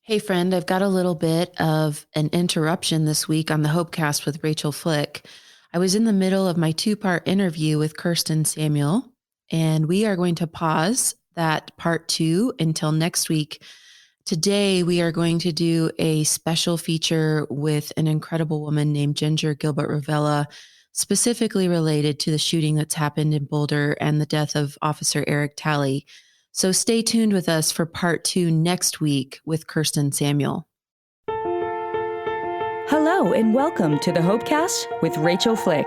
Hey, friend, I've got a little bit of an interruption this week on the Hopecast with Rachael Flick. I was in the middle of my two-part interview with Kirsten Samuel, and we are going to pause that part two until next week. Today, we are going to do a special feature with an incredible woman named Gilbert Ravella, specifically related to the shooting that's happened in Boulder and the death of Officer Eric Talley. So stay tuned with us for part two next week with Kirsten Samuel. Hello and welcome to the Hopecast with Rachael Flick.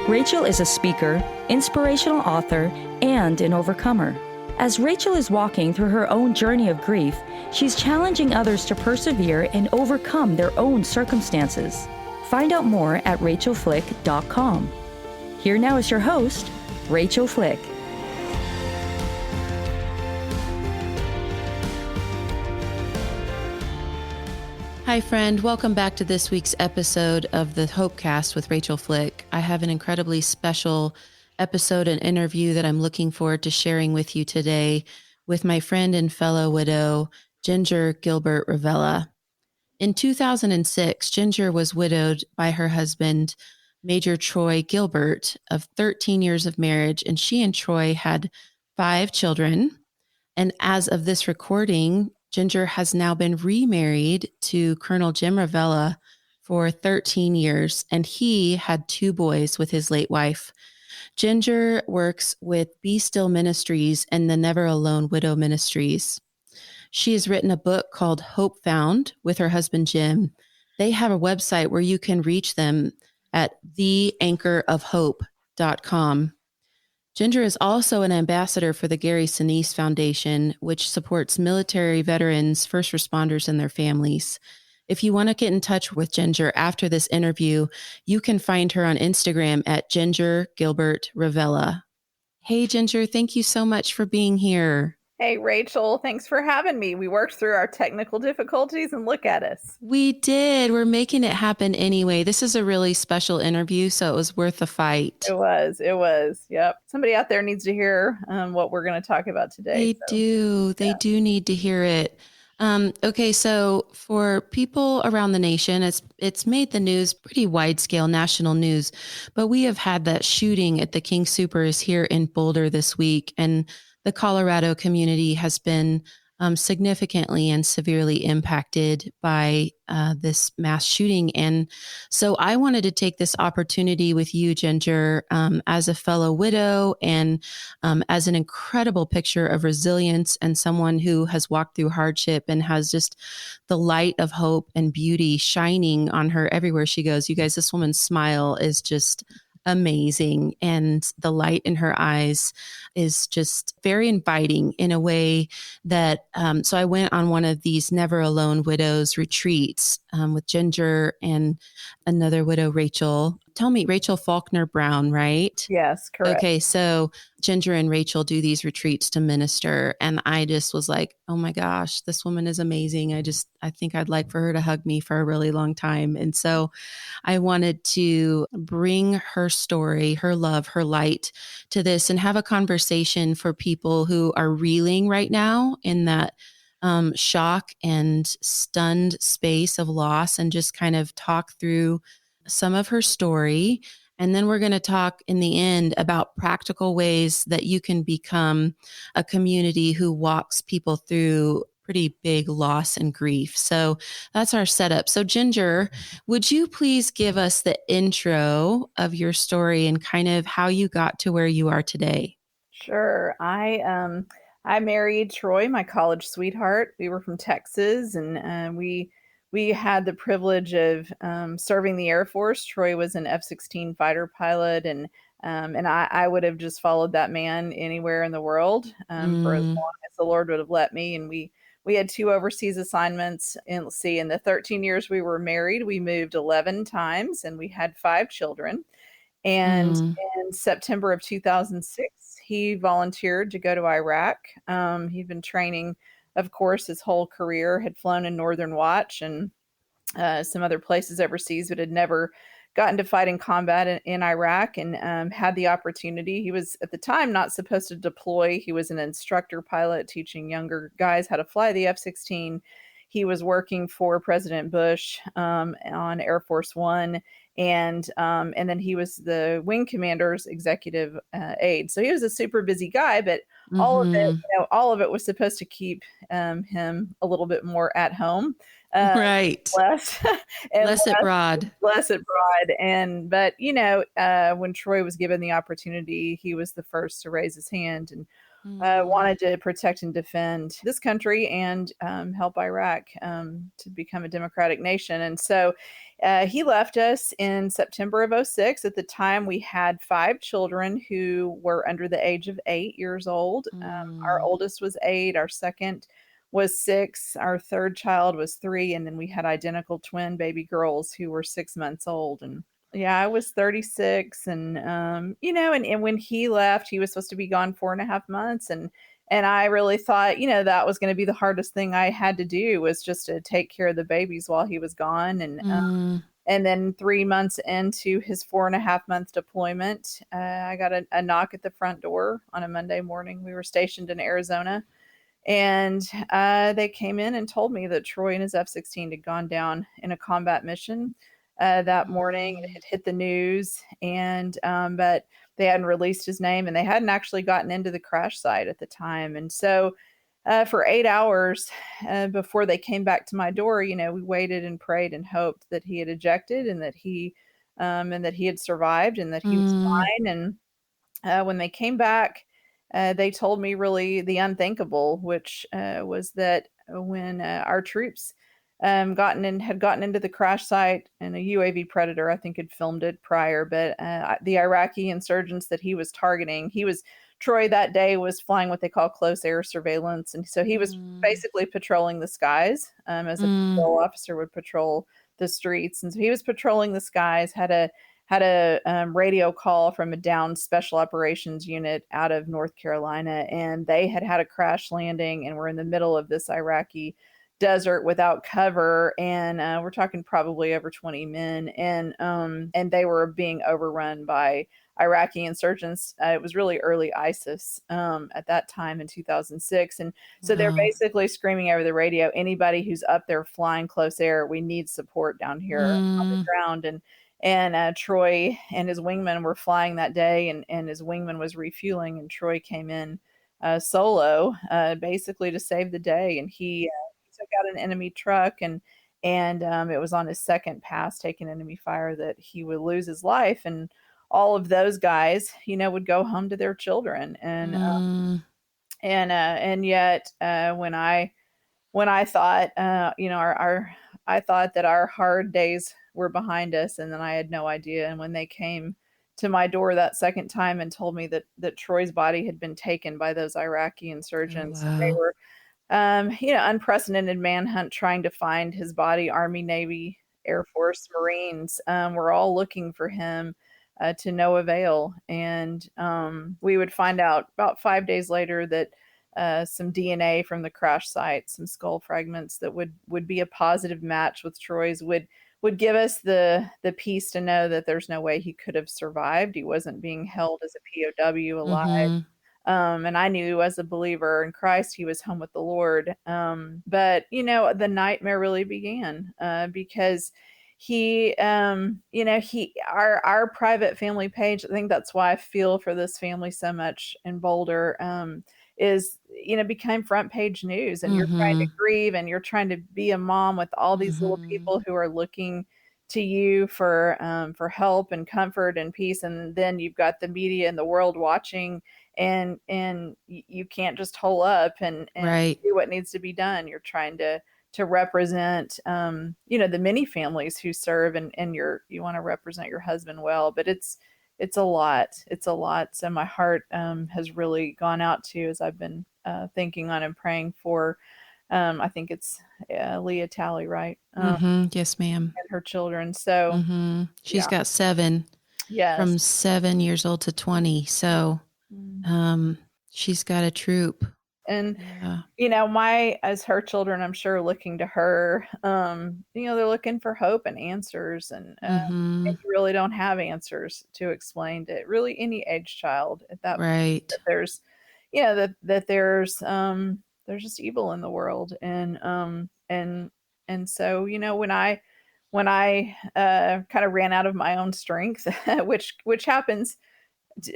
Rachael is a speaker, inspirational author, and an overcomer. As Rachael is walking through her own journey of grief, she's challenging others to persevere and overcome their own circumstances. Find out more at rachelflick.com. Here now is your host, Rachael Flick. Hi, friend. Welcome back to this week's episode of the Hopecast with Rachael Flick. I have an incredibly special episode and interview that I'm looking forward to sharing with you today with my friend and fellow widow, Gilbert Ravella. In 2006, Ginger was widowed by her husband, Major Troy Gilbert, of 13 years of marriage, and she and Troy had 5 children. And as of this recording, Ginger has now been remarried to Colonel Jim Ravella for 13 years, and he had 2 boys with his late wife. Ginger works with Be Still Ministries and the Never Alone Widow Ministries. She has written a book called Hope Found with her husband, Jim. They have a website where you can reach them at theanchorofhope.com. Ginger is also an ambassador for the Gary Sinise Foundation, which supports military veterans, first responders, and their families. If you want to get in touch with Ginger after this interview, you can find her on Instagram at Ginger Gilbert Ravella. Hey, Ginger, thank you so much for being here. Hey, Rachael, thanks for having me. We worked through our technical difficulties and look at us. We did. We're making it happen anyway. This is a really special interview, so it was worth the fight. It was. Yep. Somebody out there needs to hear what we're going to talk about today. They do need to hear it. Okay, so for people around the nation, it's made the news, pretty wide scale national news, but we have had that shooting at the King Soopers here in Boulder this week, and the Colorado community has been significantly and severely impacted by this mass shooting. And so I wanted to take this opportunity with you, Ginger, as a fellow widow and as an incredible picture of resilience and someone who has walked through hardship and has just the light of hope and beauty shining on her everywhere she goes. You guys, this woman's smile is just amazing. And the light in her eyes is just very inviting in a way that, so I went on one of these Never Alone Widows retreats with Ginger and another widow, Rachael. Tell me, Rachael Faulkner Brown, right? Yes, correct. Okay, so Ginger and Rachael do these retreats to minister. And I just was like, oh my gosh, this woman is amazing. I think I'd like for her to hug me for a really long time. And so I wanted to bring her story, her love, her light to this and have a conversation for people who are reeling right now in that shock and stunned space of loss, and just kind of talk through some of her story. And then we're going to talk in the end about practical ways that you can become a community who walks people through pretty big loss and grief. So that's our setup. So Ginger, would you please give us the intro of your story and kind of how you got to where you are today? Sure. I married Troy, my college sweetheart. We were from Texas, and we had the privilege of serving the Air Force. Troy was an F-16 fighter pilot, and I would have just followed that man anywhere in the world for as long as the Lord would have let me. And we had 2 overseas assignments. And let's see, in the 13 years we were married, we moved 11 times, and we had 5 children. And in September of 2006, he volunteered to go to Iraq. He'd been training, of course, his whole career, had flown in Northern Watch and some other places overseas, but had never got into fighting combat in Iraq and had the opportunity. He was at the time not supposed to deploy. He was an instructor pilot teaching younger guys how to fly the F-16. He was working for President Bush on Air Force One, and then he was the wing commander's executive aide. So he was a super busy guy, but all of it, all of it was supposed to keep him a little bit more at home, Right. less and Less at Broad. less at Broad. And but when Troy was given the opportunity, he was the first to raise his hand and wanted to protect and defend this country and help Iraq to become a democratic nation. And so he left us in September of 2006. At the time, we had 5 children who were under the age of 8 years old. Our oldest was 8. Our second was 6. Our third child was 3. And then we had identical twin baby girls who were 6 months old. And yeah, I was 36, and and when he left, he was supposed to be gone 4.5 months, and I really thought, that was going to be the hardest thing I had to do, was just to take care of the babies while he was gone, and then 3 months into his 4.5 month deployment, I got a knock at the front door on a Monday morning. We were stationed in Arizona, and they came in and told me that Troy and his F-16 had gone down in a combat mission that morning. It had hit the news, and but they hadn't released his name, and they hadn't actually gotten into the crash site at the time. And so for 8 hours before they came back to my door, we waited and prayed and hoped that he had ejected, and that he had survived, and that he was fine. And when they came back, they told me really the unthinkable, which was that when our troops had gotten into the crash site, and a UAV Predator, I think, had filmed it prior, but the Iraqi insurgents that he was targeting, Troy that day was flying what they call close air surveillance, and so he was basically patrolling the skies as a patrol officer would patrol the streets. And so he was patrolling the skies, had a radio call from a downed special operations unit out of North Carolina, and they had a crash landing and were in the middle of this Iraqi desert without cover, and we're talking probably over 20 men, and they were being overrun by Iraqi insurgents. It was really early ISIS at that time in 2006, and so they're basically screaming over the radio, anybody who's up there flying close air, we need support down here on the ground. And Troy and his wingman were flying that day, and his wingman was refueling, and Troy came in solo basically to save the day, and he took out an enemy truck, and it was on his second pass taking enemy fire that he would lose his life. And all of those guys, would go home to their children. And yet when I thought, I thought that our hard days were behind us, and then I had no idea. And when they came to my door that second time and told me that Troy's body had been taken by those Iraqi insurgents, they were unprecedented manhunt trying to find his body. Army, Navy, Air Force, Marines were all looking for him to no avail. And we would find out about 5 days later that some DNA from the crash site, some skull fragments that would be a positive match with Troy's, would give us the peace to know that there's no way he could have survived. He wasn't being held as a POW alive. And I knew as a believer in Christ, he was home with the Lord. But, the nightmare really began because our private family page, I think that's why I feel for this family so much in Boulder, is, became front page news. And you're trying to grieve, and you're trying to be a mom with all these little people who are looking to you for help and comfort and peace. And then you've got the media and the world watching, and you can't just hole up and do what needs to be done. You're trying to represent, the many families who serve, and you want to represent your husband well, but it's a lot. It's a lot. So my heart has really gone out to you as I've been thinking on and praying for, I think it's Leah Talley, right? Yes, ma'am. And her children. So she's got 7, from 7 years old to 20. So she's got a troop. And, Yeah. as her children, I'm sure looking to her, they're looking for hope and answers. And Mm-hmm. you really don't have answers to explain to really any age child at that point Right. that there's, that there's just evil in the world. And so, when I kind of ran out of my own strength, which happens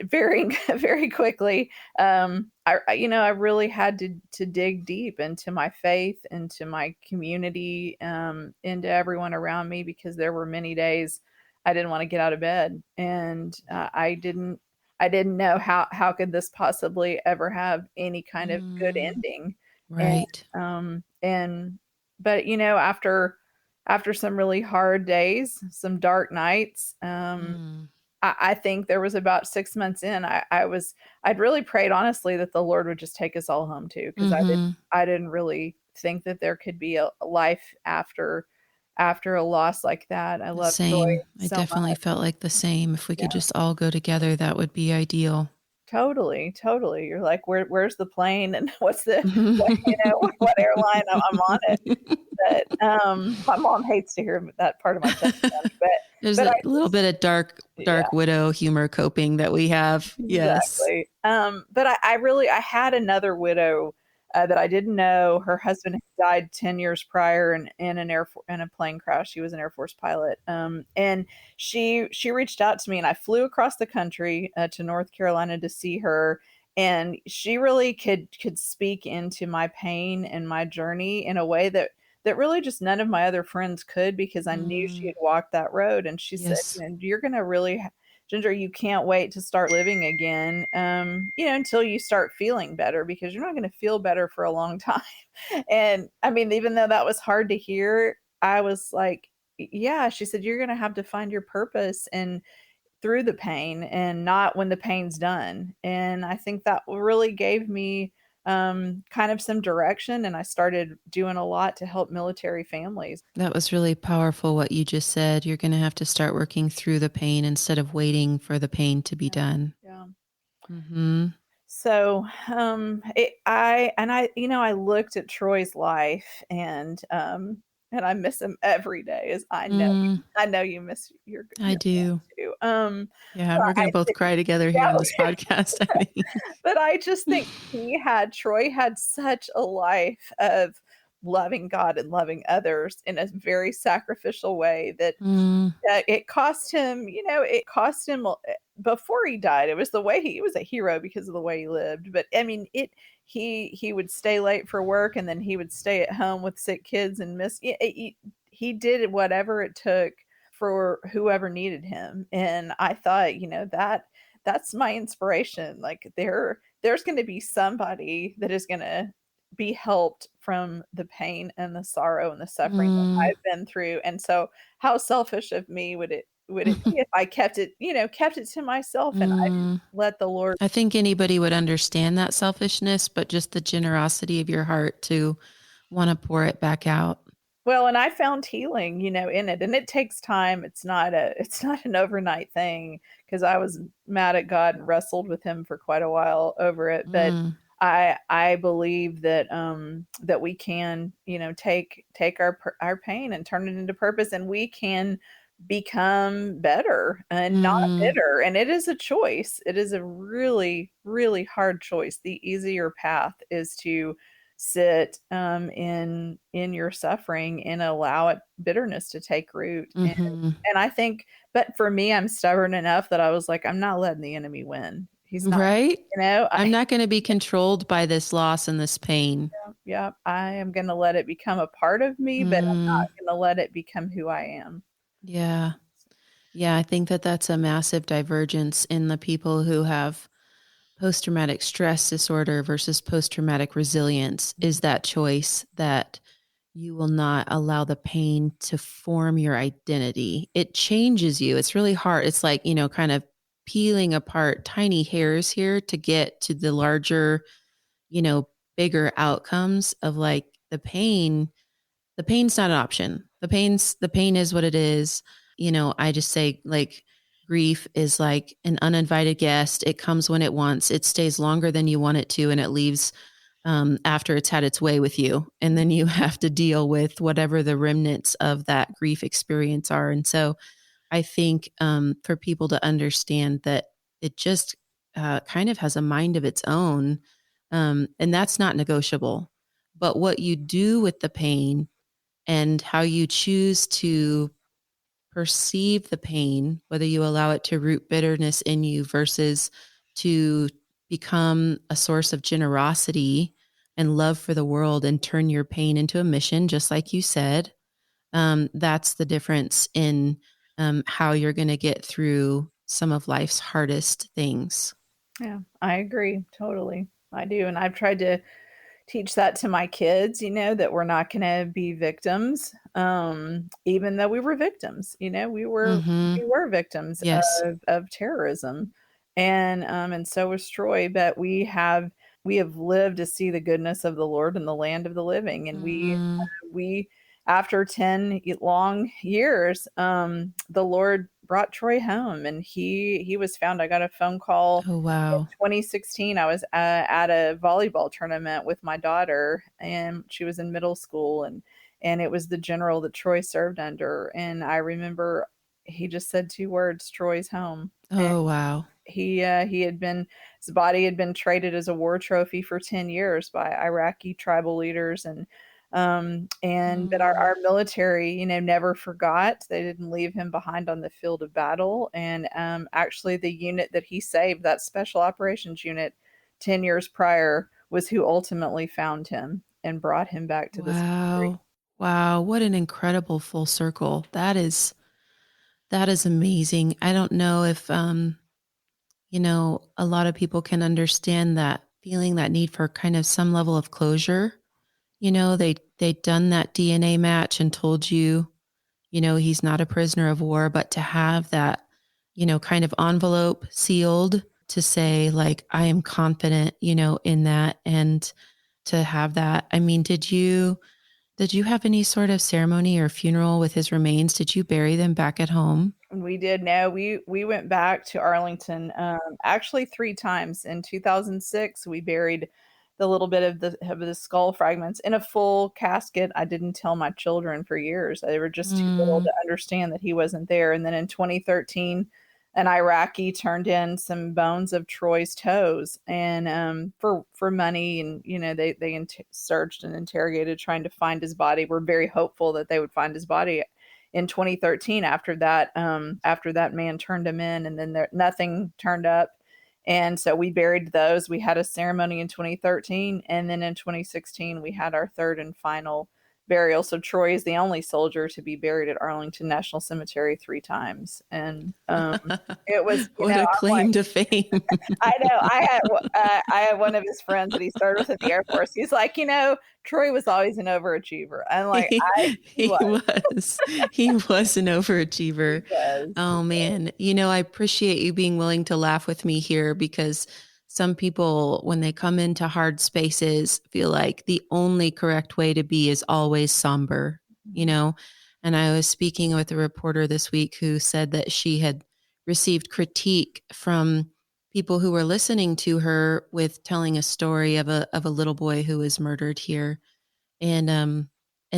very very quickly. I really had to dig deep into my faith, into my community, into everyone around me, because there were many days I didn't want to get out of bed, and I didn't know how could this possibly ever have any kind of good Mm, ending. and right. and but after some really hard days, some dark nights, Mm, I think there was about 6 months in, I'd really prayed honestly that the Lord would just take us all home too, because mm-hmm. I didn't really think that there could be a life after a loss like that. I love Troy Same. I so definitely much. felt like the same. If we Yeah, could just all go together, that would be ideal. totally, totally. You're like, "Where's the plane, and what airline I'm on it?" But, my mom hates to hear that part of my testimony, but There's but a I little just bit of yeah. dark widow humor coping that we have. Yes. Exactly. But I had another widow that I didn't know. Her husband had died 10 years prior in a plane crash. She was an Air Force pilot. And she reached out to me, and I flew across the country to North Carolina to see her. And she really could speak into my pain and my journey in a way that really just none of my other friends could, because I knew she Mm, had walked that road. And she said, yes. "You're going to really Ginger, you can't wait to start living again, until you start feeling better, because you're not going to feel better for a long time." And I mean, even though that was hard to hear, I was like, yeah, she said, "You're going to have to find your purpose and through the pain, and not when the pain's done." And I think that really gave me kind of some direction. And I started doing a lot to help military families. That was really powerful what you just said. You're going to have to start working through the pain instead of waiting for the pain to be Yeah. done. Yeah. Mhm. So, I looked at Troy's life, and I miss him every day, as Mm, I know you miss I your do. man too. Yeah, But we're going to both cry together here on this yeah, podcast, I think. but I just think Troy had such a life of loving God and loving others in a very sacrificial way that Mm, it cost him, before he died. It was the way he was a hero because of the way he lived. But I mean, he would stay late for work, and then he would stay at home with sick kids and miss. He did whatever it took for whoever needed him. And I thought, that's my inspiration. Like, there's going to be somebody that is going to be helped from the pain and the sorrow and the suffering that mm. I've been through. And so how selfish of me would it be if I kept it to myself, and I didn't Mm. let the Lord. I think anybody would understand that selfishness, but just the generosity of your heart to want to pour it back out. Well, and I found healing, in it, and it takes time. It's not an overnight thing, because I was mad at God and wrestled with him for quite a while over it. But Mm, I believe that we can, take our pain and turn it into purpose, and we can become better and not mm, bitter. And it is a choice. It is a really, really hard choice. The easier path is to sit in your suffering and allow bitterness to take root. and mhm. and I think, but for me, I'm stubborn enough that I was like, I'm not letting the enemy win. He's not. Right? you know I'm I not going to be controlled by this loss and this pain. Yeah, I am going to let it become a part of me, but I'm Mm, not going to let it become who I am. yeah. Yeah, I think that that's a massive divergence in the people who have post traumatic stress disorder versus post traumatic resilience is that choice that you will not allow the pain to form your identity. It changes you. It's really hard. It's like, kind of peeling apart tiny hairs here to get to the larger, you know, bigger outcomes of like the pain. The pain's not an option. The pain is what it is. I just say like grief is like an uninvited guest. It comes when it wants. It stays longer than you want it to, and it leaves after it's had its way with you. And then you have to deal with whatever the remnants of that grief experience are. And so I think for people to understand that it just kind of has a mind of its own, and that's not negotiable. But what you do with the pain and how you choose to perceive the pain, whether you allow it to root bitterness in you versus to become a source of generosity and love for the world and turn your pain into a mission, just like you said, that's the difference in how you're going to get through some of life's hardest things. Yeah, I agree. Totally. I do. And I've tried to teach that to my kids, that we're not going to be victims. Even though we were victims, Mm-hmm. we were victims Yes. of terrorism. And so was Troy, but we have lived to see the goodness of the Lord in the land of the living. And Mm. we after 10 long years, the Lord brought Troy home, and he was found. I got a phone call Oh, in wow. 2016. I was at a volleyball tournament with my daughter, and she was in middle school, and it was the general that Troy served under. And I remember he just said two words: Troy's home. And Oh, wow. he had been his body had been traded as a war trophy for 10 years by Iraqi tribal leaders. And but our Mm. military, never forgot. They didn't leave him behind on the field of battle. And actually, the unit that he saved, that special operations unit, 10 years prior, was who ultimately found him and brought him back to this country. Wow. Wow. What an incredible full circle. That is amazing. I don't know if a lot of people can understand that feeling, that need for kind of some level of closure. They'd done that DNA match and told you, he's not a prisoner of war, but to have that, kind of envelope sealed to say, like, I am confident, in that, and to have that. I mean, did you have any sort of ceremony or funeral with his remains? Did you bury them back at home? We did. No, we went back to Arlington, actually 3 times. In 2006, we buried the little bit of the skull fragments in a full casket. I didn't tell my children for years. They were just too little Mm. to understand that he wasn't there. And then in 2013, an Iraqi turned in some bones of Troy's toes, and for money. And they searched and interrogated, trying to find his body. We're very hopeful that they would find his body in 2013 after that man turned him in. And then nothing turned up. And so we buried those. We had a ceremony in 2013, and then in 2016 we had our third and final burial. So Troy is the only soldier to be buried at Arlington National Cemetery 3 times. And it was, What a I'm like, claim to fame. I know. I had one of his friends that he started with in the Air Force. He's like, Troy was always an overachiever. I'm like, he He was. was. He was an overachiever. He was. Oh man. I appreciate you being willing to laugh with me here, because some people, when they come into hard spaces, feel like the only correct way to be is always somber, you know? And I was speaking with a reporter this week who said that she had received critique from people who were listening to her with telling a story of a little boy who was murdered here. And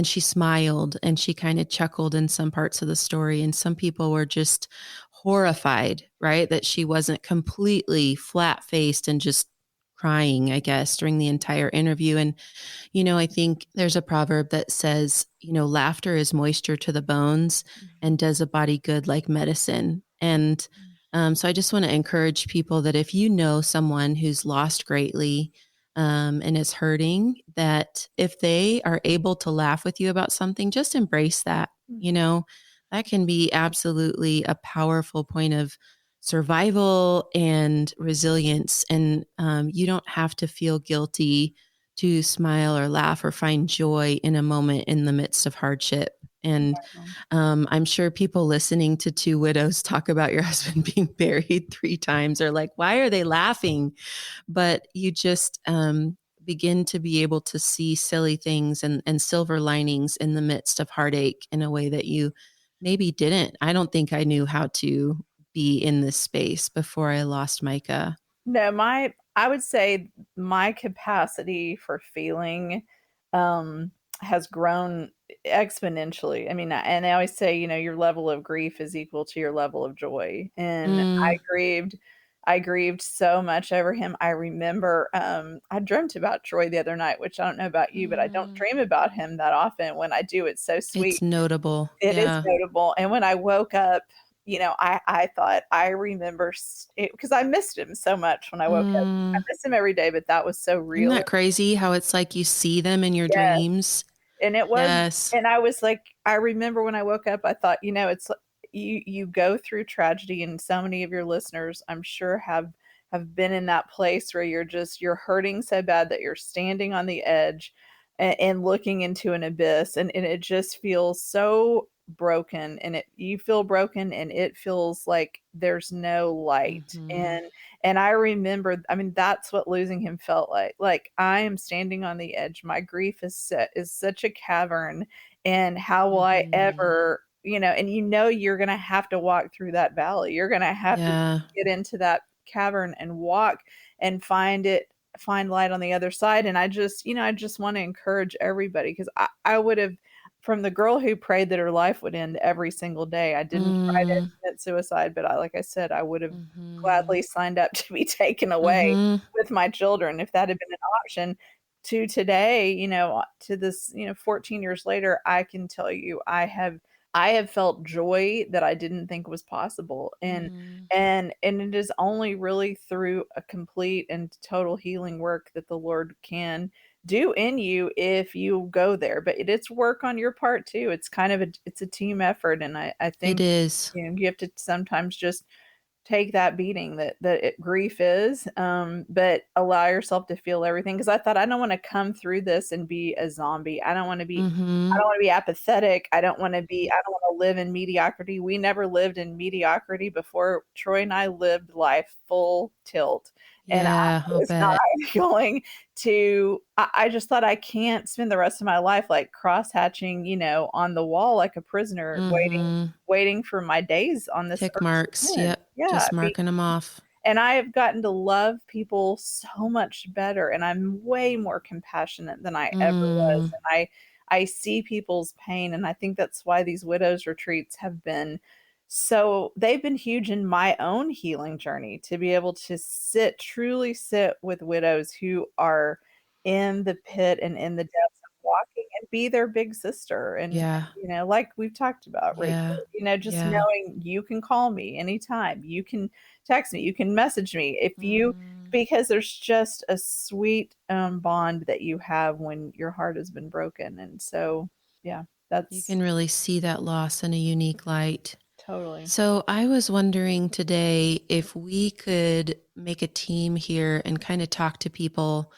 she smiled and she kind of chuckled in some parts of the story, and some people were just horrified, right, that she wasn't completely flat faced and just crying, I guess, during the entire interview. And I think there's a proverb that says, laughter is moisture to the bones and does a body good like medicine. And so I just want to encourage people that if you know someone who's lost greatly, and is hurting, that if they are able to laugh with you about something, just embrace that. That can be absolutely a powerful point of survival and resilience. And you don't have to feel guilty to smile or laugh or find joy in a moment in the midst of hardship. And I'm sure people listening to two widows talk about your husband being buried 3 times are like, why are they laughing? But you just begin to be able to see silly things and silver linings in the midst of heartache in a way that you maybe didn't. I don't think I knew how to be in this space before I lost Micah. No, I would say my capacity for feeling has grown exponentially. I mean, and I always say, your level of grief is equal to your level of joy. And Mm, I grieved so much over him. I remember I dreamt about Troy the other night, which I don't know about you, but I don't mm. dream about him that often. When I do, it's so It's sweet. notable. It is Yeah. notable, and when I woke up, I thought I remember because I missed him so much when I woke up. I Mm. miss him every day, but that was so Isn't real. that crazy how it's like you see them in your Yeah, dreams? and it was Yes. and I was like I remember when I woke up, I thought, it's you go through tragedy, and so many of your listeners, I'm sure, have been in that place where you're hurting so bad that you're standing on the edge and looking into an abyss, and it just feels so broken, and you feel broken, and it feels like there's no light. Hmm. And I remember, I mean, that's what losing him felt like. Like, I am standing on the edge. My grief is such a cavern, and how will I Hmm. ever, and you're going to have to walk through that valley. You're going to have to Yeah. get into that cavern and walk and find light on the other side. And I just want to encourage everybody, because I would have, from the girl who prayed that her life would end every single day. I didn't try to Mm. commit suicide, but like I said, I would have Hmm. gladly signed up to be taken away Hmm. with my children if that had been an option. To today, to this, 14 years later, I can tell you I have felt joy that I didn't think was possible. Mm. And it is only really through a complete and total healing work that the Lord can do in you if you go there. But it's work on your part too. It's kind of it's a team effort. And I It think, is. you have to sometimes just take that beating grief is, but allow yourself to feel everything. Because I thought, I don't want to come through this and be a zombie. I Hmm. don't want to be apathetic. I don't want to live in mediocrity. We never lived in mediocrity before. Troy and I lived life full tilt. And I Yeah, I'll was not bet. going I just thought, I can't spend the rest of my life like cross-hatching, on the wall like a prisoner, Hmm. waiting for my days on this Tick earth marks. to end. Yep. Yeah, Just marking them off. and I have gotten to love people so much better, and I'm way more compassionate than I ever was. Mm. And I see people's pain, and I think that's why these widows retreats have been they've been huge in my own healing journey, to be able to truly sit with widows who are in the pit and in the depths of walking, and be their big sister. And Yeah. like we've talked about, Rachel, Yeah. just Yeah. knowing you can call me anytime, you can text me, you can message me, Mm. because there's just a sweet bond that you have when your heart has been broken. And so, yeah, You that's can really see that loss in a unique light. totally. So I was wondering today if we could make a team here and kind of talk to people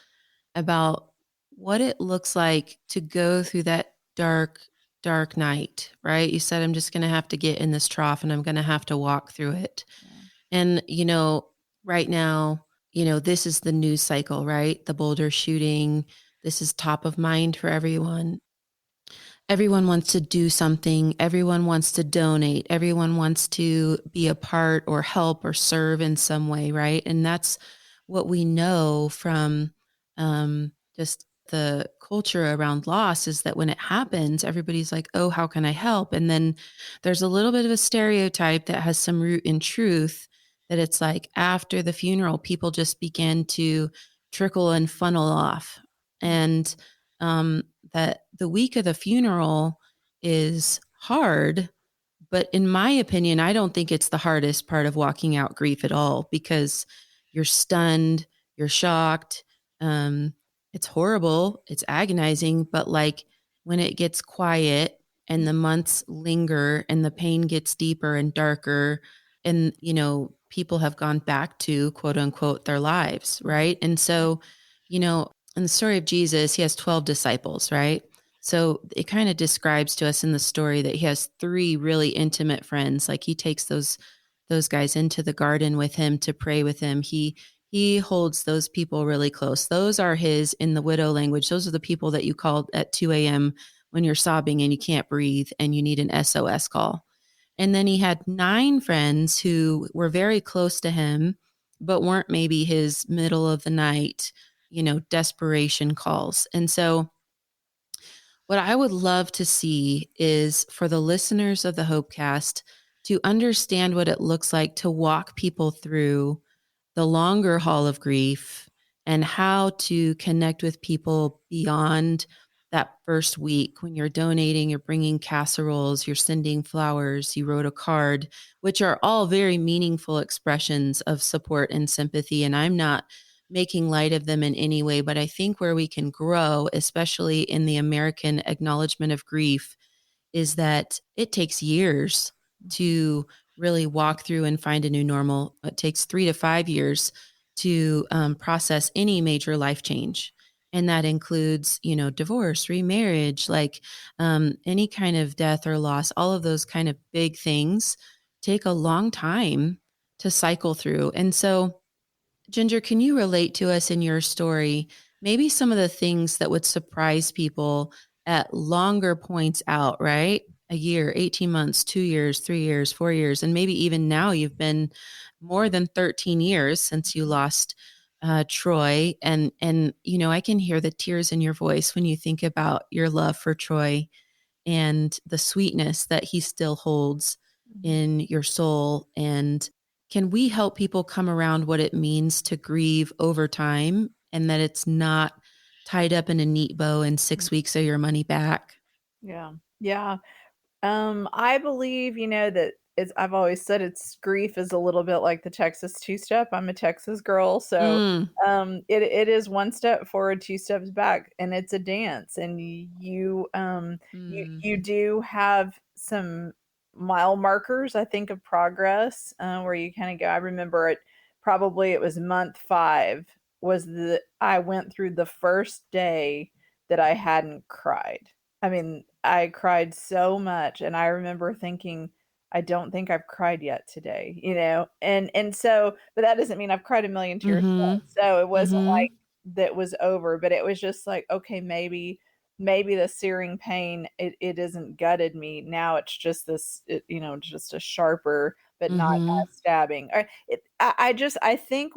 about what it looks like to go through that dark, dark night, right? You said, I'm just going to have to get in this trough and I'm going to have to walk through it. Yeah. And, right now, this is the news cycle, right? The Boulder shooting. This is top of mind for everyone. Everyone wants to do something. Everyone wants to donate. Everyone wants to be a part or help or serve in some way, right? And that's what we know from just the culture around loss, is that when it happens, everybody's like, oh, how can I help? And then there's a little bit of a stereotype that has some root in truth, that it's like after the funeral, people just begin to trickle and funnel off. And um, that the week of the funeral is hard. But in my opinion, I don't think it's the hardest part of walking out grief at all, because you're stunned, you're shocked. Um, it's horrible, it's agonizing, but like when it gets quiet and the months linger and the pain gets deeper and darker, and people have gone back to quote unquote their lives, right? And so, in the story of Jesus, he has 12 disciples, right? So it kind of describes to us in the story that he has three really intimate friends. Like he takes those guys into the garden with him to pray with him. He holds those people really close. Those are his, in the widow language, those are the people that you call at 2 a.m. when you're sobbing and you can't breathe and you need an SOS call. And then he had 9 friends who were very close to him, but weren't maybe his middle of the night, desperation calls. And so what I would love to see is for the listeners of the Hopecast to understand what it looks like to walk people through the longer haul of grief and how to connect with people beyond that first week when you're donating, you're bringing casseroles, you're sending flowers, you wrote a card, which are all very meaningful expressions of support and sympathy. And I'm not making light of them in any way, but I think where we can grow, especially in the American acknowledgement of grief, is that it takes years to really walk through and find a new normal. It takes 3 to 5 years to process any major life change. And that includes, divorce, remarriage, like any kind of death or loss, all of those kind of big things take a long time to cycle through. And so, Ginger, can you relate to us in your story, maybe some of the things that would surprise people at longer points out, right? A year, 18 months, 2 years, 3 years, 4 years, and maybe even now you've been more than 13 years since you lost Troy. And I can hear the tears in your voice when you think about your love for Troy and the sweetness that he still holds in your soul. And can we help people come around what it means to grieve over time and that it's not tied up in a neat bow in 6 weeks of your money back? Yeah. Yeah. I believe, that I've always said it's grief is a little bit like the Texas two-step. I'm a Texas girl, so Mm, it is one step forward, two steps back, and it's a dance. And you mm, do have some mile markers, I think, of progress, where you kind of go. I remember it was month 5 was I went through the first day that I hadn't cried. I mean, I cried so much, and I remember thinking, "I don't think I've cried yet today," And so but that doesn't mean I've cried a million tears mm-hmm, since, so it wasn't mm-hmm, like that was over, but it was just like, "Okay, maybe the searing pain, it isn't gutted me, now it's just just a sharper, but not mm-hmm, as stabbing." I think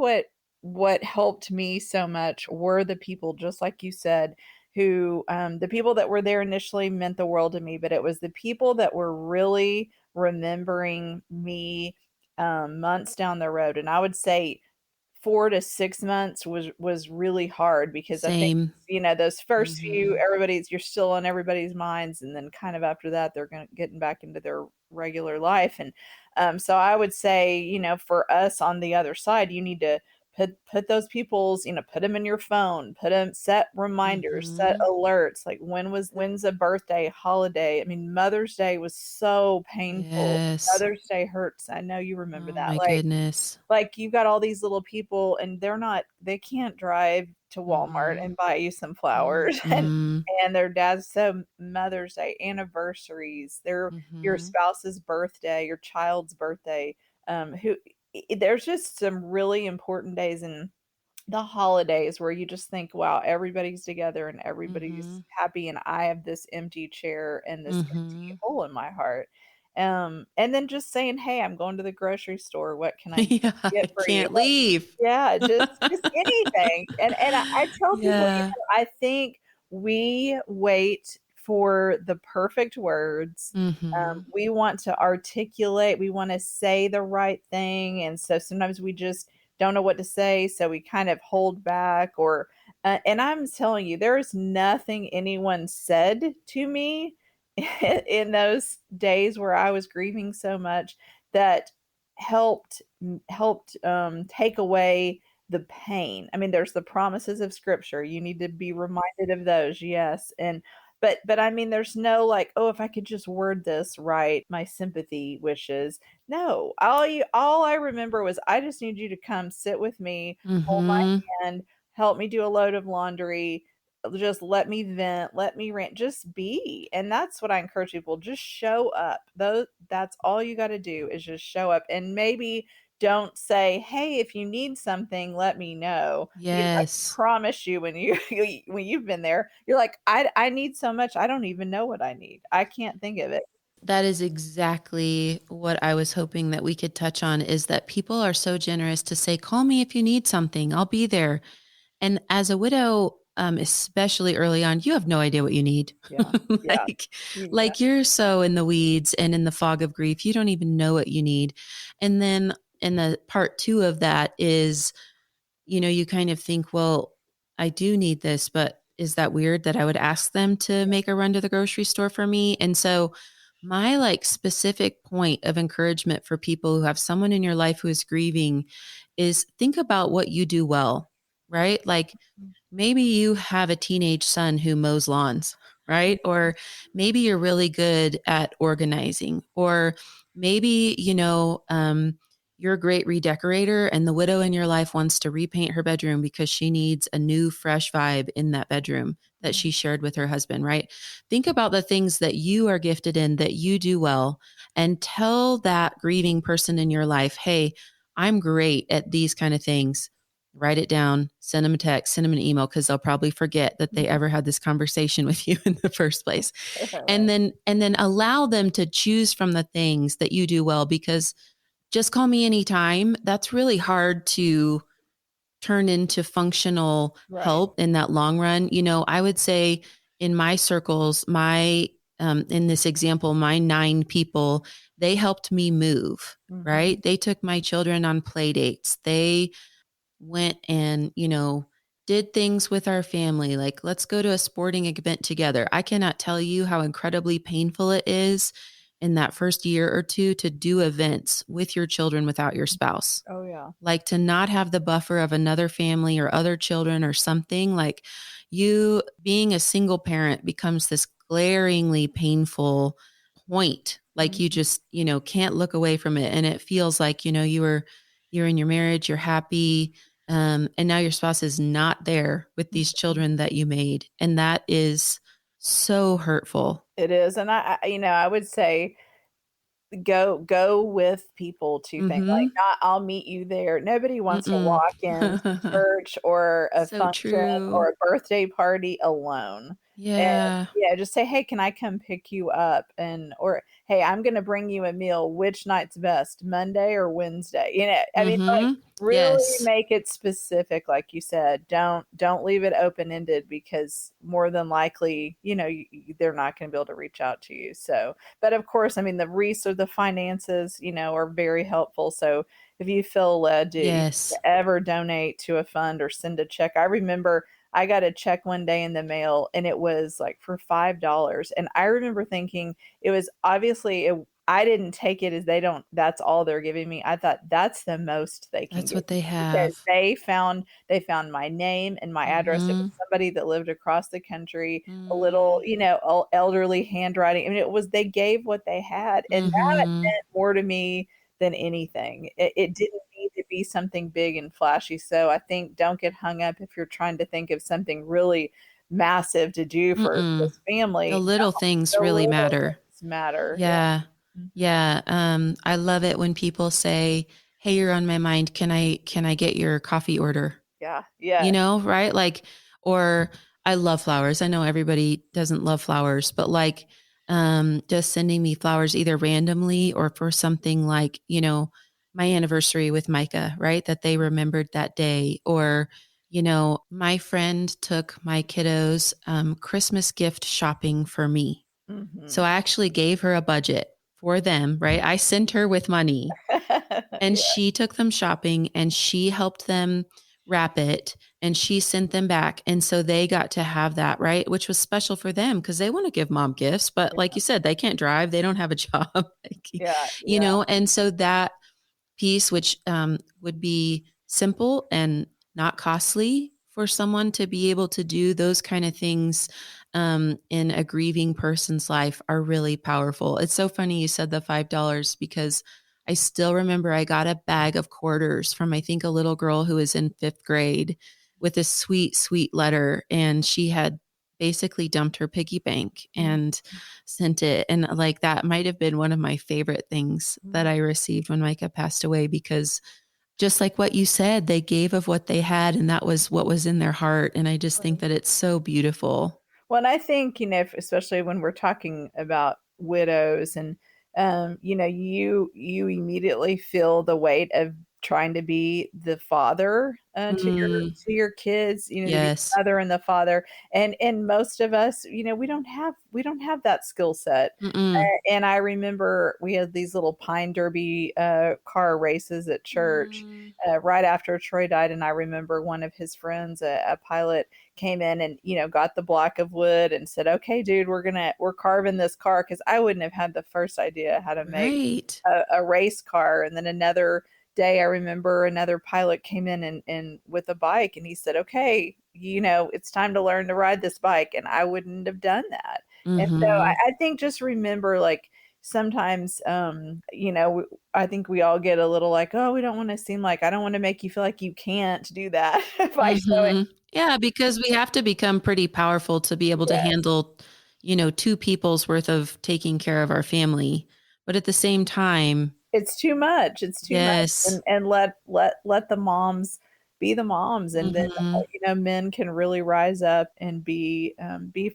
what helped me so much were the people, just like you said, who the people that were there initially meant the world to me, but it was the people that were really remembering me months down the road. And I would say 4 to 6 months was really hard, because I think, same. those first few, Mm-hmm, you're still on everybody's minds, and then kind of after that they're getting back into their regular life. And so I would say, for us on the other side, you need to put those people's, put them in your phone, put them, set reminders, set mm-hmm. alerts, like when's a birthday, holiday. I mean, Mother's Day was so painful. Yes. Mother's Day hurts. I know you remember Oh that. my Like goodness. you've got all these little people, and they can't drive to Walmart Mm-mm, and buy you some flowers. and mm-mm, and their dad's, so Mother's Day, anniversaries, your mm-hmm, spouse's birthday, your child's birthday, who there's just some really important days in the holidays where you just think, wow, everybody's together and mm-hmm, everybody's happy, and I have this empty chair and this empty mm-hmm. hole in my heart. And then just saying, hey, I'm going to the grocery store. What can I Yeah, I get for you? can't leave. Yeah, just anything. And I tell people, Yeah. I think we wait for the perfect words. Mhm. We want to articulate, we want to say the right thing. And so sometimes we just don't know what to say. So we kind of hold back, and I'm telling you, there is nothing anyone said to me in those days where I was grieving so much that helped take away the pain. I mean, there's the promises of scripture. You need to be reminded of those, yes. But I mean, there's no like, oh, if I could just word this right, my sympathy wishes. No, all I remember was, I just need you to come sit with me, hold Mhm. my hand, help me do a load of laundry, just let me vent, let me rant, just be. And that's what I encourage people, just show up. Though that's all you got to do, is just show up. And maybe don't say, hey, if you need something, let me know, because I Yes. promise you, when when you've been there, you're like, I need so much, I don't even know what I need, I can't think of it. That is exactly what I was hoping that we could touch on, is that people are so generous to say, call me if you need something, I'll be there. And as a widow, especially early on, you have no idea what you need. Yeah. Yeah. like, Yeah. like you're so in the weeds and in the fog of grief, you don't even know what you need. And then in the part two of that is, you kind of think, well, I do need this, but is that weird that I would ask them to make a run to the grocery store for me? And so my like specific point of encouragement for people who have someone in your life who is grieving is think about what you do well, right? Like maybe you have a teenage son who mows lawns, right? Or maybe you're really good at organizing, or maybe, you're a great redecorator and the widow in your life wants to repaint her bedroom because she needs a new, fresh vibe in that bedroom that she shared with her husband, right? Think about the things that you are gifted in, that you do well, and tell that grieving person in your life, hey, I'm great at these kind of things. Write it down, send them a text, send them an email, because they'll probably forget that they ever had this conversation with you in the first place. Right. And then allow them to choose from the things that you do well, because just call me anytime. That's really hard to turn into functional Right. help in that long run. I would say in my circles, in this example, my 9 people, they helped me move, Mhm. right? They took my children on play dates. They went and, did things with our family. Like, let's go to a sporting event together. I cannot tell you how incredibly painful it is in that first year or two to do events with your children without your spouse. Oh yeah. Like to not have the buffer of another family or other children or something. Like you being a single parent becomes this glaringly painful point. Like you Mhm. just, can't look away from it. And it feels like, you're in your marriage, you're happy. And now your spouse is not there with these children that you made. And that is so hurtful. It is, and I would say go with people to think like, Mm-hmm. not I'll meet you there. Nobody wants to Mm-mm. walk into church or a So function true. or a birthday party alone. And Yeah. yeah, just say, "Hey, can I come pick you up?" Or, "Hey, I'm gonna bring you a meal. Which night's best, Monday or Wednesday?" I mean, like, Mm-hmm. really Yes. make it specific, like you said. Don't leave it open-ended, because more than likely, they're not gonna be able to reach out to you. So, but of course, I mean, the finances, are very helpful. So if you feel led to Yes. ever donate to a fund or send a check, I remember I got a check one day in the mail and it was like for $5. And I remember thinking it was obviously I didn't take it as that's all they're giving me. I thought that's the most they can That's give what they me, because have. they found my name and my address. It was Mm-hmm. somebody that lived across the country, a little, Mm-hmm. elderly handwriting. I mean, they gave what they had, and that Mm-hmm. meant more to me than anything. It didn't need to be something big and flashy. So I think don't get hung up if you're trying to think of something really massive to do for Mm-mm. this The family. little things The really little matter. things matter. Yeah. Yeah. Mhm. Yeah. I love it when people say, hey, you're on my mind. Can I get your coffee order? Yeah. Yeah. Right? Like, or I love flowers. I know everybody doesn't love flowers, but like, just sending me flowers either randomly or for something like, my anniversary with Micah, right? That they remembered that day. Or, my friend took my kiddos, Christmas gift shopping for me. So Mhm. I actually gave her a budget for them, right? I sent her with money and Yeah. she took them shopping and she helped them wrap it and she sent them back. And so they got to have that, right? Which was special for them because they want to give mom gifts. But like you said, they can't drive, they don't have a job, Yeah. Yeah. and so that piece, which would be simple and not costly for someone to be able to do those kind of things in a grieving person's life, are really powerful. It's so funny you said the $5 because I still remember I got a bag of quarters from, I think, a little girl who was in 5th grade with a sweet, sweet letter. And she had basically dumped her piggy bank Mhm. and sent it. And like that might have been one of my favorite things that Mhm. I received when Micah passed away, because just like what you said, they gave of what they had and that was what was in their heart. And I just think Right. that it's so beautiful. Well, and I think, especially when we're talking about widows, and you immediately feel the weight of trying to be the father Mm, to your kids, to be yes. the mother and the father, and most of us, we don't have that skill set. Mm-mm. And I remember we had these little Pine Derby car races at church Mm, right after Troy died, and I remember one of his friends, a pilot, came in and got the block of wood and said, "Okay, dude, we're carving this car," because I wouldn't have had the first idea how to make right. a race car. And then another day, I remember another pilot came in and with a bike, and he said, "Okay, it's time to learn to ride this bike," and I wouldn't have done that. And so Mm-hmm. I think just remember, like, sometimes, I think we all get a little like, oh, we don't want to seem like, I don't want to make you feel like you can't do that by showing. Mm-hmm. Yeah, because we have to become pretty powerful to be able to Yeah, handle, two people's worth of taking care of our family. But at the same time, it's too much. It's too much. yes. And let the moms be the moms, and then Mm-hmm. men can really rise up and be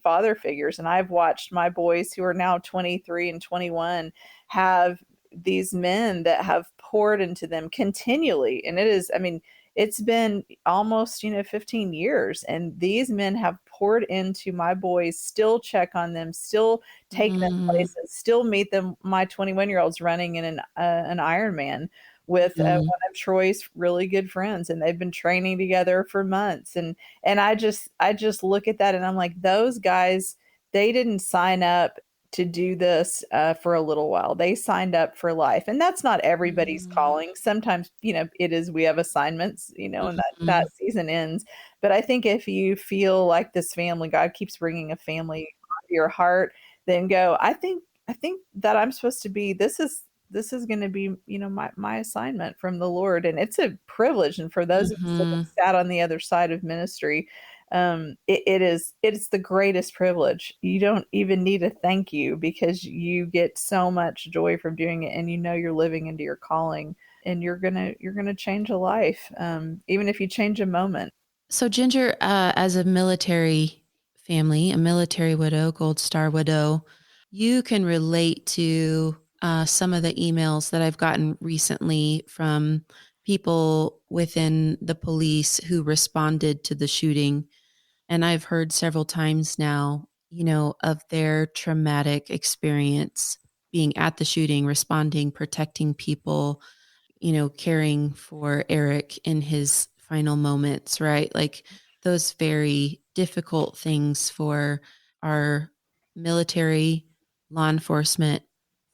father figures. And I've watched my boys, who are now 23 and 21, have these men that have poured into them continually. And I mean, it's been almost 15 years, and these men have poured into my boys, still check on them, still take them Mm-hmm. places, still meet them. My 21-year-old's running in an Ironman with Mm-hmm. one of Troy's really good friends, and they've been training together for months. And I just look at that, and I'm like, those guys, they didn't sign up to do this for a little while. They signed up for life, and that's not everybody's Mm-hmm. calling. Sometimes, it is, we have assignments, and that Mm-hmm. season ends. But I think if you feel like this family, God keeps bringing a family to your heart, then go, I think that I'm supposed to be, this is going to be, my assignment from the Lord. And it's a privilege. And for those of us that Mm-hmm. have sat on the other side of ministry, it's the greatest privilege. You don't even need a thank you, because you get so much joy from doing it, and you're living into your calling, and you're gonna change a life, even if you change a moment. So, Ginger, as a military family, a military widow, Gold Star widow, you can relate to some of the emails that I've gotten recently from people within the police who responded to the shooting. And I've heard several times now, of their traumatic experience being at the shooting, responding, protecting people, caring for Eric in his final moments, right? Like those very difficult things for our military, law enforcement,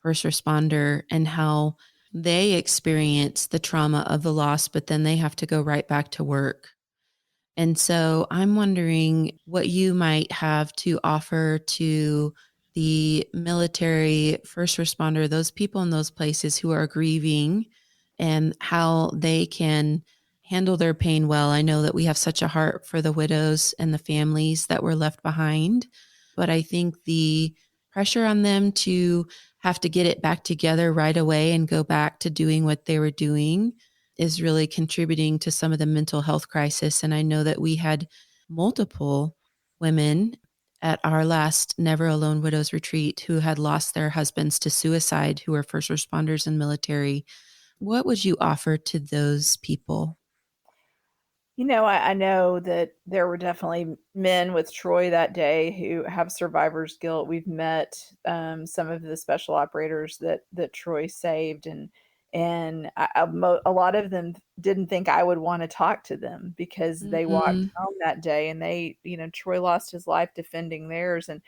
first responder, and how they experience the trauma of the loss, but then they have to go right back to work. And so I'm wondering what you might have to offer to the military, first responder, those people in those places who are grieving, and how they can handle their pain well. I know that we have such a heart for the widows and the families that were left behind, but I think the pressure on them to have to get it back together right away and go back to doing what they were doing is really contributing to some of the mental health crisis. And I know that we had multiple women at our last Never Alone Widows retreat who had lost their husbands to suicide, who are first responders and military. What would you offer to those people? I know that there were definitely men with Troy that day who have survivor's guilt. We've met some of the special operators that Troy saved, and a lot of them didn't think I would want to talk to them, because they walked Mm-hmm. home that day, and Troy lost his life defending theirs. And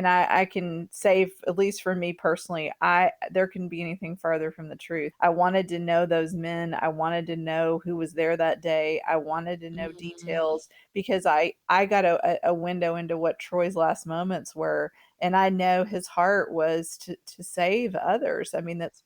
I can say, at least for me personally, I there can be anything further from the truth. I wanted to know those men. I wanted to know who was there that day. I wanted to know Mm-hmm. details, because I got a window into what Troy's last moments were, and I know his heart was to save others. I mean, that's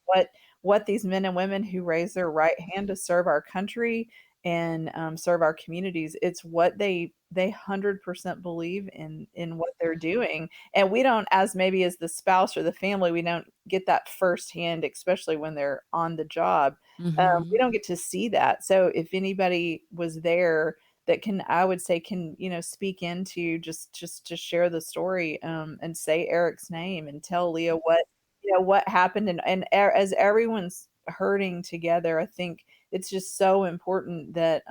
what these men and women who raise their right hand to serve our country and serve our communities, it's what they 100% believe in what they're doing. And we don't, as maybe as the spouse or the family, we don't get that firsthand, especially when they're on the job. We Mm-hmm. don't get to see that. So if anybody was there that can, I would say, can, speak into just to share the story, and say Eric's name and tell Leah what happened. As everyone's hurting together, I think it's just so important that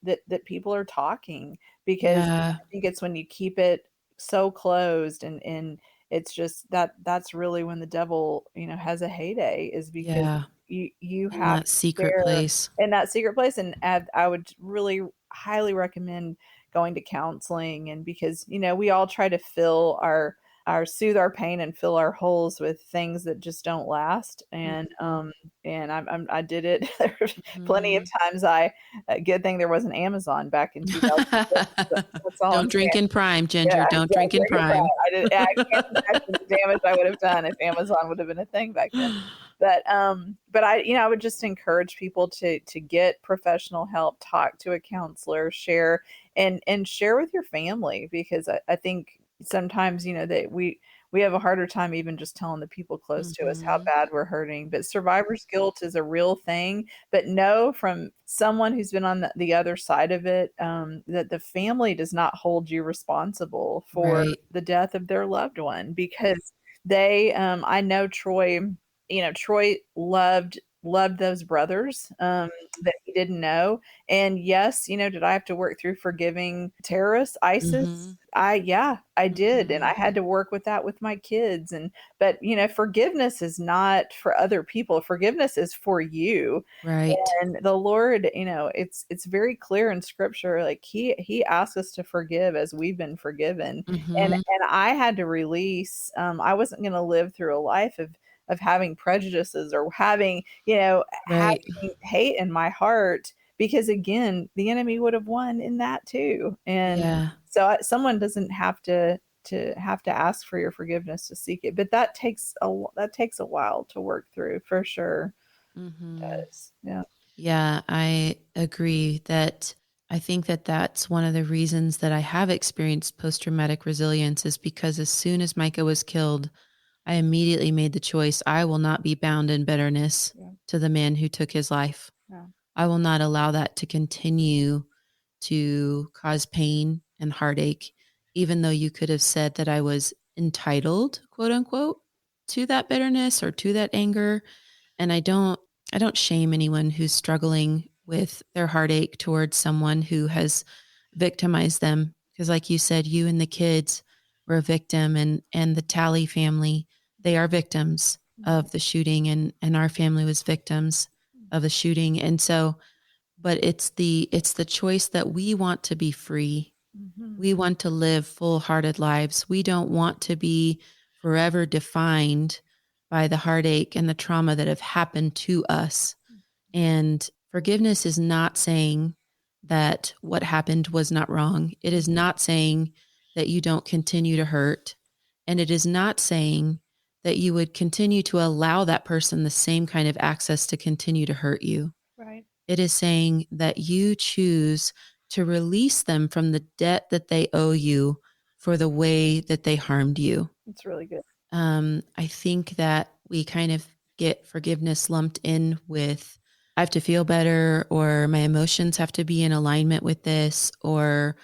that people are talking, because Yeah. I think it's when you keep it so closed, and it's just that's really when the devil, has a heyday, is because Yeah. you In have that to secret share place. in that secret place. And I would really highly recommend going to counseling, and because we all try to fill our soothe our pain and fill our holes with things that just don't last. And I did it. There's plenty of Mhm. times. Good thing there wasn't Amazon back in 2006. That's all I'm Don't drink saying. in prime, Yeah, Ginger. Don't don't drink in drink and drive. prime. I can't imagine the damage I would have done if Amazon would have been a thing back then. But I would just encourage people to get professional help, talk to a counselor, share, and share with your family, because I think sometimes, that we have a harder time even just telling the people close to us how Mhm. bad we're hurting. But survivor's guilt is a real thing. But know from someone who's been on the other side of it, that the family does not hold you responsible for Right. the death of their loved one, because I know Troy, Troy loved those brothers, that he didn't know. And yes, did I have to work through forgiving terrorists, ISIS? Mhm. Yeah, I did. And I Mhm. had to work with that with my kids. But forgiveness is not for other people. Forgiveness is for you. Right. And the Lord, it's very clear in scripture, like he asks us to forgive as we've been forgiven. Mhm. And I had to release, I wasn't going to live through a life of having prejudices, or having Right. hate in my heart, because again, the enemy would have won in that too. And Yeah. so someone doesn't have to ask for your forgiveness to seek it, but that takes a while to work through, for sure. Mhm. Does. Yeah. Yeah, I agree that I think that that's one of the reasons that I have experienced post-traumatic resilience, is because as soon as Micah was killed, I immediately made the choice, I will not be bound in bitterness Yeah. to the man who took his life. Yeah. I will not allow that to continue to cause pain and heartache, even though you could have said that I was entitled, quote unquote, to that bitterness or to that anger. And I don't shame anyone who's struggling with their heartache towards someone who has victimized them, because like you said, you and the kids were a victim, and the Talley family, they are victims Mhm. of the shooting, and our family was victims of the shooting. And so, but it's the choice that we want to be free. Mhm. We want to live full-hearted lives. We don't want to be forever defined by the heartache and the trauma that have happened to us. And forgiveness is not saying that what happened was not wrong. It is not saying that you don't continue to hurt. And it is not saying that you would continue to allow that person the same kind of access to continue to hurt you. Right. It is saying that you choose to release them from the debt that they owe you for the way that they harmed you. It's really good. I think that we kind of get forgiveness lumped in with, I have to feel better, or my emotions have to be in alignment with this, or,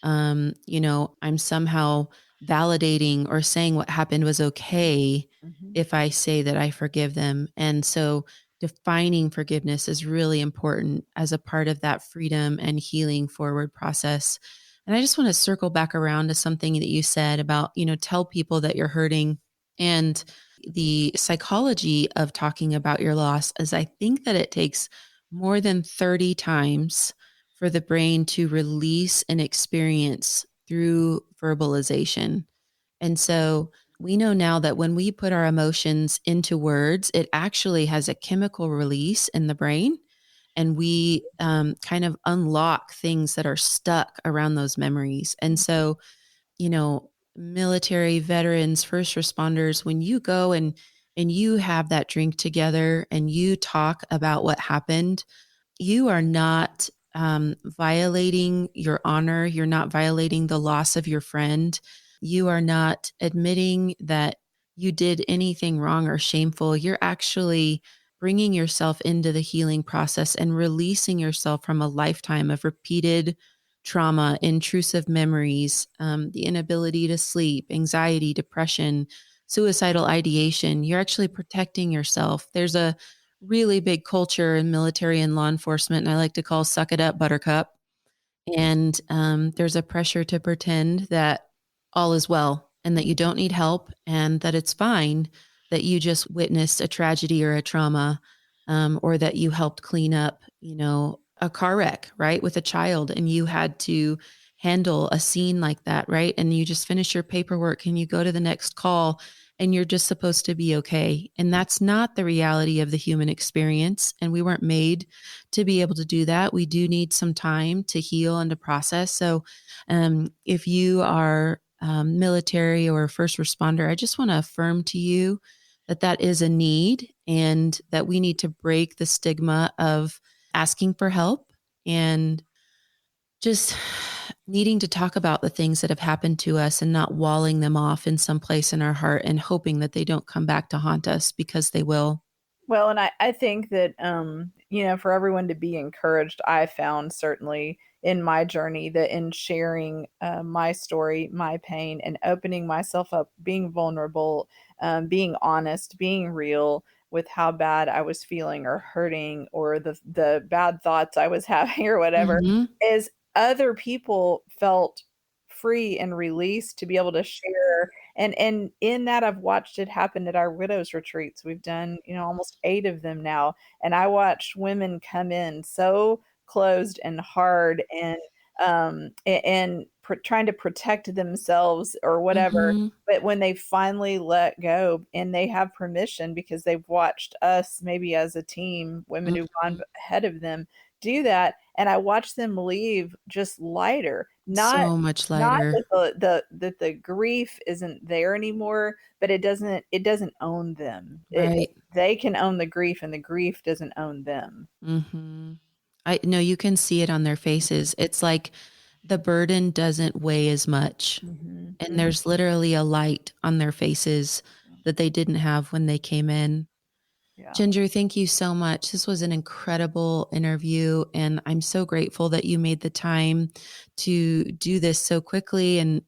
I'm somehow validating or saying what happened was okay Mhm. if I say that I forgive them. And so defining forgiveness is really important as a part of that freedom and healing forward process. And I just want to circle back around to something that you said about, tell people that you're hurting. And the psychology of talking about your loss is, I think that it takes more than 30 times for the brain to release an experience through verbalization. And so we know now that when we put our emotions into words, it actually has a chemical release in the brain. And we kind of unlock things that are stuck around those memories. And so, military veterans, first responders, when you go and you have that drink together and you talk about what happened, you are not violating your honor. You're not violating the loss of your friend. You are not admitting that you did anything wrong or shameful. You're actually bringing yourself into the healing process and releasing yourself from a lifetime of repeated trauma, intrusive memories, the inability to sleep, anxiety, depression, suicidal ideation, you're actually protecting yourself. There's a really big culture in military and law enforcement, and I like to call suck it up, buttercup. And there's a pressure to pretend that all is well and that you don't need help and that it's fine that you just witnessed a tragedy or a trauma, or that you helped clean up, a car wreck, right, with a child, and you had to handle a scene like that, right? And you just finish your paperwork and you go to the next call and you're just supposed to be okay. And that's not the reality of the human experience. And we weren't made to be able to do that. We do need some time to heal and to process. So if you are military or first responder, I just want to affirm to you that that is a need and that we need to break the stigma of asking for help and just needing to talk about the things that have happened to us and not walling them off in some place in our heart and hoping that they don't come back to haunt us, because they will. Well, and I think that, for everyone to be encouraged, I found certainly in my journey that in sharing my story, my pain, and opening myself up, being vulnerable, being honest, being real with how bad I was feeling or hurting or the bad thoughts I was having or whatever, Mm-hmm. is other people felt free and released to be able to share. And in that, I've watched it happen at our widows retreats. We've done, almost 8 of them now. And I watched women come in so closed and hard and trying to protect themselves or whatever. Mm-hmm. But when they finally let go and they have permission because they've watched us, maybe as a team, women who've gone ahead of them, do that, and I watch them leave just lighter. Not So much not lighter. that the grief isn't there anymore, but it doesn't own them. Right. They can own the grief, and the grief doesn't own them. Mm-hmm. I know you can see it on their faces. It's like the burden doesn't weigh as much. Mhm. And there's literally a light on their faces that they didn't have when they came in. Yeah. Ginger, thank you so much. This was an incredible interview, and I'm so grateful that you made the time to do this so quickly. And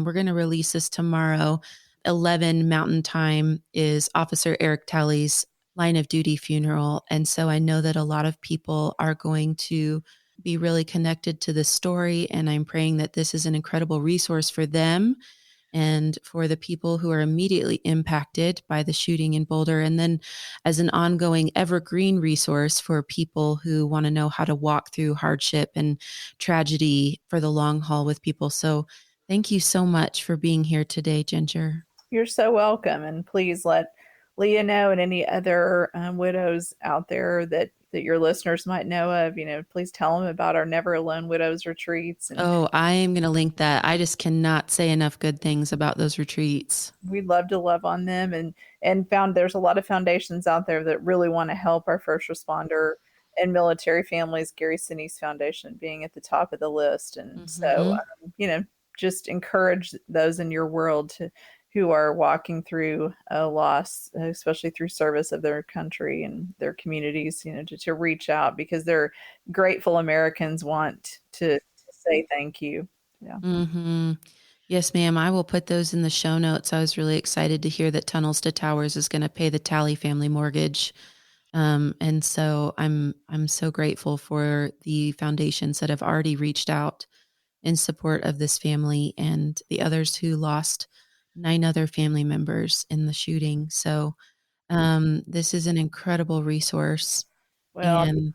we're going to release this tomorrow. 11 Mountain Time is Officer Eric Talley's line of duty funeral. And so I know that a lot of people are going to be really connected to this story. And I'm praying that this is an incredible resource for them and for the people who are immediately impacted by the shooting in Boulder. And then as an ongoing evergreen resource for people who want to know how to walk through hardship and tragedy for the long haul with people. So thank you so much for being here today, Ginger. You're so welcome. And please let Leah know and any other widows out there that your listeners might know of, please tell them about our Never Alone Widows retreats. And Oh, I am going to link that. I just cannot say enough good things about those retreats. we'd love to love on them, and found there's a lot of foundations out there that really want to help our first responder and military families, Gary Sinise Foundation being at the top of the list. And so, just encourage those in your world who are walking through a loss, especially through service of their country and their communities, to reach out, because they're grateful Americans want to say thank you. Yeah. Mm-hmm. Yes, ma'am. I will put those in the show notes. I was really excited to hear that Tunnels to Towers is going to pay the Talley family mortgage. And so I'm so grateful for the foundations that have already reached out in support of this family and the others who lost 9 other family members in the shooting. So this is an incredible resource. Well, And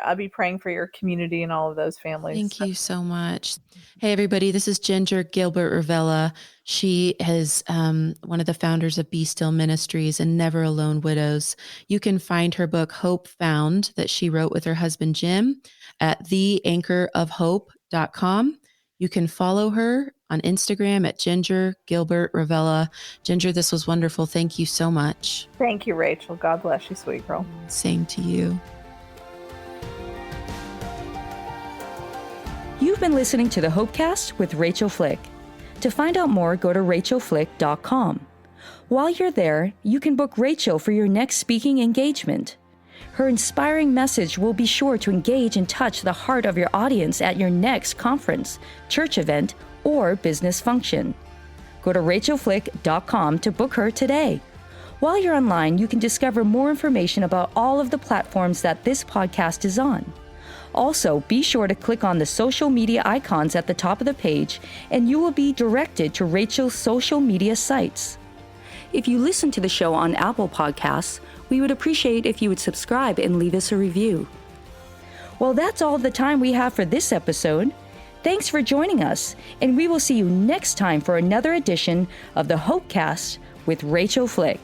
I'll be praying for your community and all of those families. thank you so much. Hey, everybody, this is Ginger Gilbert Ravella. She is one of the founders of Be Still Ministries and Never Alone Widows. You can find her book, Hope Found, that she wrote with her husband, Jim, at theanchorofhope.com. You can follow her on Instagram at Ginger Gilbert Ravella. Ginger, this was wonderful. Thank you so much. Thank you, Rachel. God bless you, sweet girl. Same to you. You've been listening to the Hopecast with Rachael Flick. To find out more, go to rachelflick.com. While you're there, you can book Rachael for your next speaking engagement. Her inspiring message will be sure to engage and touch the heart of your audience at your next conference, church event, or business function. Go to rachelflick.com to book her today. While you're online, you can discover more information about all of the platforms that this podcast is on. Also, be sure to click on the social media icons at the top of the page, and you will be directed to Rachael's social media sites. If you listen to the show on Apple Podcasts, we would appreciate if you would subscribe and leave us a review. Well, that's all the time we have for this episode. Thanks for joining us, and we will see you next time for another edition of the Hopecast with Rachael Flick.